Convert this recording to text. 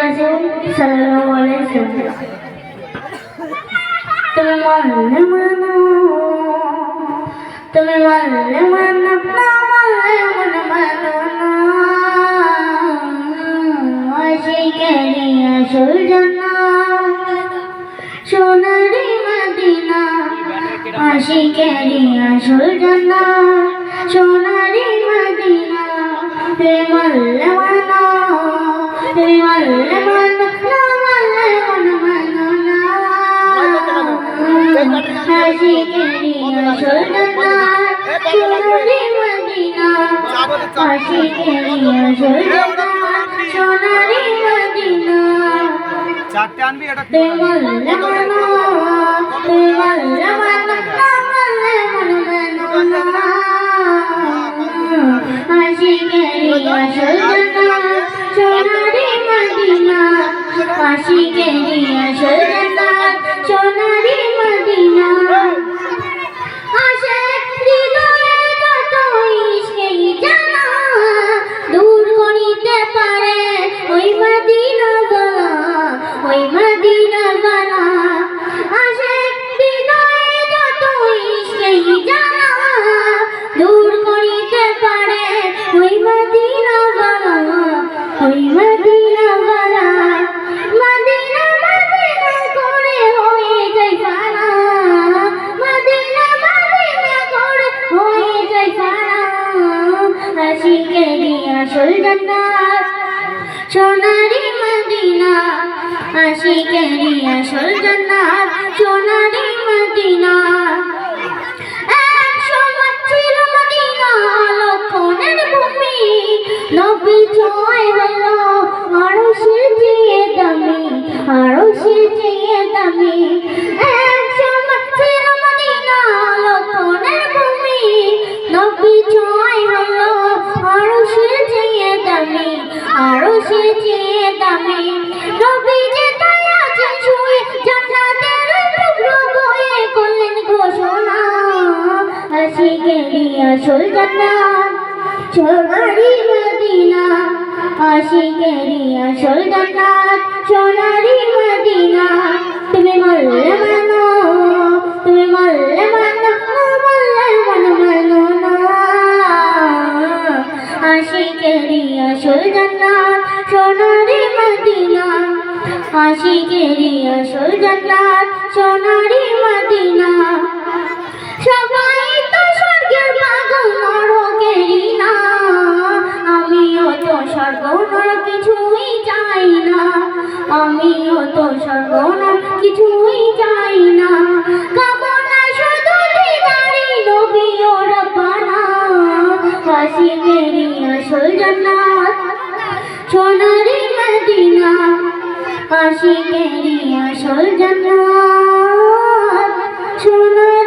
রাসূল সাল্লাল্লাহু আলাইহি ওয়াসাল্লাম। তুমি মানলে মানো, তুমি মানলে মানো, না মানলে মনে মানো না। আশিকেরি আসল জান্নাত সোনারি মদিনা, আশিকেরি আসল জান্নাত সোনারি মদিনা। তুমি মানলে মানো, তুমি মানলে মানো, না মানলে মনে মানো না। আশিকেরি আসল জান্নাত সোনারি মদিনা, আশিকেরি আসল জান্নাত সোনারি মদিনা। চারটে আনবি এটা তুমি মানলে মানো, তুমি মানলে মানো, না মানলে মনে মানো না। আশিকেরি আসল জান্নাত সোনারি মদিনা, আশিকেরি আসল জান্নাত সোনারি মদিনা। আশিক হৃদয়ে যত ইশকেই জানা, দূর করিতে পারে ওই মদিনা গলা, ওই মদিনা গলা। আশিক হৃদয়ে যত ইশকেই জানা, দূর করিতে পারে ওই মদিনা গলা, ওই মদিনা গলা। মদিনা মদিনা করে হয়ে যায় ফানা, মদিনা মদিনা করে হয়ে যায় ফানা। আশিকেরি আসল জান্নাত সোনারি মদিনা, আশিকেরি আসল জান্নাত সোনারি মদিনা। এক সময় ছিল মদিনা লক্ষণের ভূমি, নবী ছোঁয়ায় হলো আরশের চেয়ে দামি, আরশের চেয়ে দামি। এক সময় ছিল মদিনা লক্ষণের ভূমি, নবী ছোঁয়ায় হলো আরশের চেয়ে দামি, আরশের চেয়ে দামি। নবী যে তাই আছেন শুয়ে, জান্নাতের টুকরো বয়ে করলেন ঘোষণা। আশিকেরি আসল জান্নাত সোনারি মদিনা, আশিকেরি আসল জান্নাত সোনারি মদিনা। তুমি মানলে মানো, তুমি মানলে মানো, না মানলে মনে মানো না। আশিকেরি আসল জান্নাত সোনারি মদিনা, আশিকেরি আসল জান্নাত সোনারি মদিনা। সবাই তো স্বর্গের পাগল নরকেরই না, আমিও তো স্বর্গ নরক কিছুই চাই না, আমিও তো স্বর্গ নরক কিছুই চাই না। কামনা শুধু দিদারি নবী ও রব্বানা, আশিকেরি আসল জান্নাত সোনারি মদিনা, আশিকেরি আসল জান্নাত সোনারি